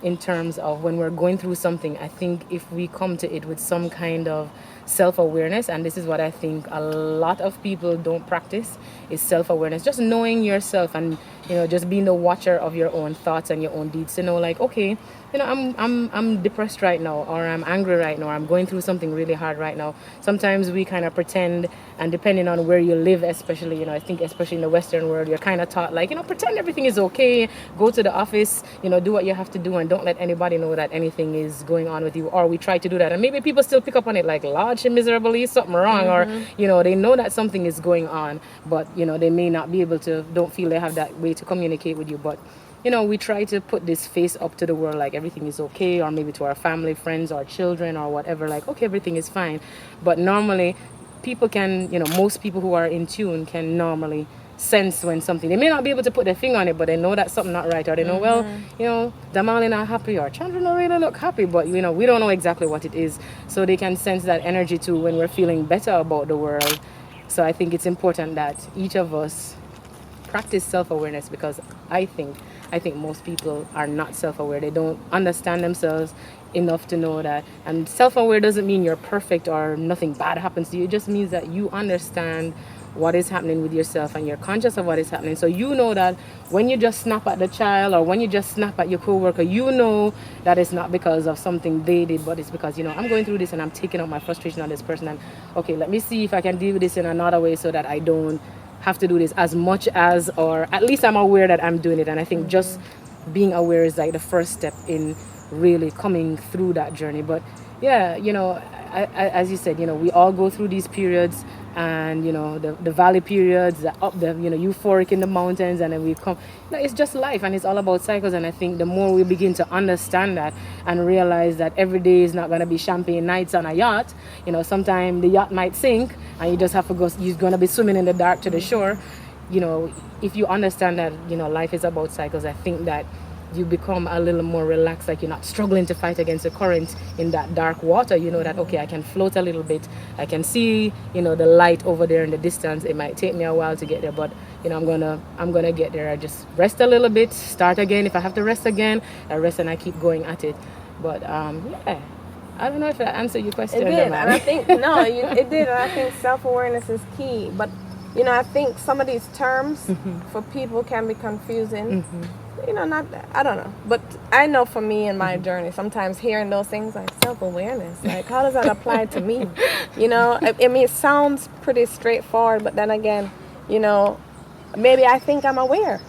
in terms of when we're going through something. I think if we come to it with some kind of self-awareness, and this is what I think a lot of people don't practice, is self-awareness, just knowing yourself, and just being the watcher of your own thoughts and your own deeds, to know, like, okay, I'm depressed right now, or I'm angry right now, or I'm going through something really hard right now. Sometimes we kind of pretend, and depending on where you live, especially, I think especially in the Western world, you're kind of taught, like, pretend everything is okay, go to the office, do what you have to do, and don't let anybody know that anything is going on with you. Or we try to do that, and maybe people still pick up on it, like, Lord, she miserably, something wrong, or they know that something is going on, but they may not be able to, don't feel they have that way to communicate with you. But we try to put this face up to the world, like everything is okay, or maybe to our family, friends, or children, or whatever, like, okay, everything is fine. But normally, people can, most people who are in tune can normally sense when something, they may not be able to put their finger on it, but they know that something not right, or they know, well, Damali not happy, or Chandra don't really look happy, but we don't know exactly what it is. So they can sense that energy too when we're feeling better about the world. So I think it's important that each of us practice self-awareness, because I think most people are not self-aware. They don't understand themselves enough to know that. And self-aware doesn't mean you're perfect or nothing bad happens to you. It just means that you understand what is happening with yourself, and you're conscious of what is happening. So you know that when you just snap at the child, or when you just snap at your coworker, that it's not because of something they did, but it's because I'm going through this, and I'm taking out my frustration on this person, and okay, let me see if I can deal with this in another way, so that I don't have to do this as much as, or at least I'm aware that I'm doing it. And I think just being aware is like the first step in really coming through that journey. But yeah, as you said, we all go through these periods, and the valley periods, the up, the euphoric in the mountains, and then we come. It's just life, and it's all about cycles. And I think the more we begin to understand that, and realize that every day is not going to be champagne nights on a yacht. Sometimes the yacht might sink, and you just have to go. You're going to be swimming in the dark to the shore. If you understand that life is about cycles, I think that you become a little more relaxed, like you're not struggling to fight against the current in that dark water. That, okay, I can float a little bit, I can see the light over there in the distance. It might take me a while to get there, but I'm gonna get there. I just rest a little bit, start again. If I have to rest again, I rest, and I keep going at it. But yeah, I don't know if that answered your question. It did, and I think no, it did, and I think self-awareness is key. But I think some of these terms for people can be confusing. Not, I don't know, but I know for me in my journey, sometimes hearing those things like self-awareness, like how does that apply to me? I mean, it sounds pretty straightforward, but then again, maybe I think I'm aware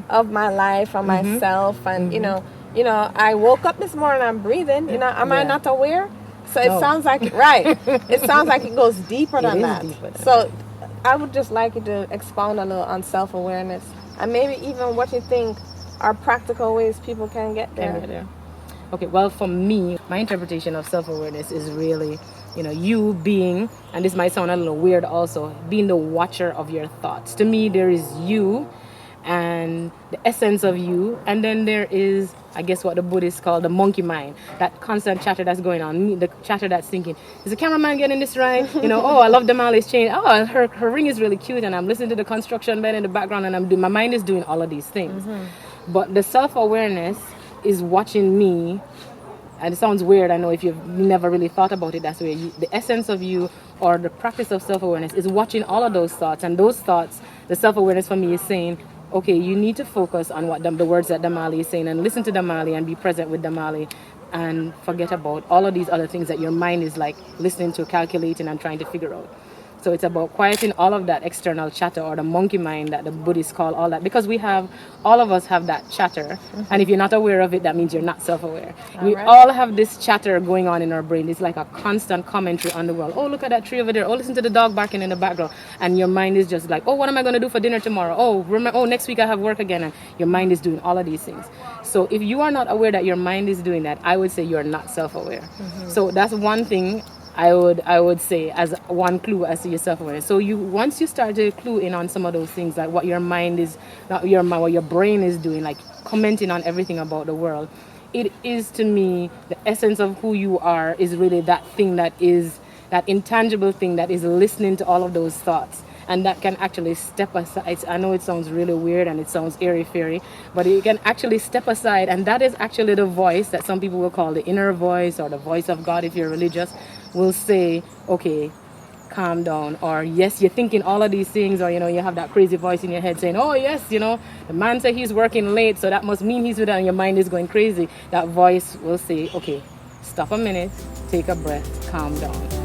of my life, of myself, and I woke up this morning, I'm breathing. Am I not aware? So it sounds like right. It sounds like it goes deeper than that. So I would just like you to expound a little on self-awareness, and maybe even what you think are practical ways people can get there. Okay, well, for me, my interpretation of self-awareness is really, you being, and this might sound a little weird also, being the watcher of your thoughts. To me, there is you and the essence of you, and then there is, I guess, what the Buddhists call the monkey mind, that constant chatter that's going on, the chatter that's thinking, is the cameraman getting this right? Oh, I love Damali's chain. Oh, her ring is really cute, and I'm listening to the construction band in the background, and my mind is doing all of these things. But the self-awareness is watching me, and it sounds weird, I know, if you've never really thought about it, that's where the essence of you, or the practice of self-awareness, is watching all of those thoughts. And those thoughts, the self-awareness for me is saying, okay, you need to focus on what the words that Damali is saying, and listen to Damali, and be present with Damali, and forget about all of these other things that your mind is like listening to, calculating, and trying to figure out. So it's about quieting all of that external chatter, or the monkey mind that the Buddhists call all that, because all of us have that chatter. And if you're not aware of it, that means you're not self-aware. We all have this chatter going on in our brain. It's like a constant commentary on the world. Oh, look at that tree over there. Oh, listen to the dog barking in the background. And your mind is just like, oh, what am I going to do for dinner tomorrow? Oh, next week I have work again. And your mind is doing all of these things. So if you are not aware that your mind is doing that, I would say you're not self-aware. So that's one thing I would say as one clue as to your self-awareness. So once you start to clue in on some of those things, like what your mind is, not your mind, what your brain is doing, like commenting on everything about the world, it is, to me, the essence of who you are is really that thing that is that intangible thing that is listening to all of those thoughts. and that can actually step aside. I know it sounds really weird and it sounds airy fairy, but you can actually step aside, and that is actually the voice that some people will call the inner voice or the voice of God if you're religious, will say, okay, calm down, or yes, you're thinking all of these things, or you have that crazy voice in your head saying, oh yes, the man said he's working late, so that must mean he's with her, and your mind is going crazy. That voice will say, okay, stop a minute, take a breath, calm down.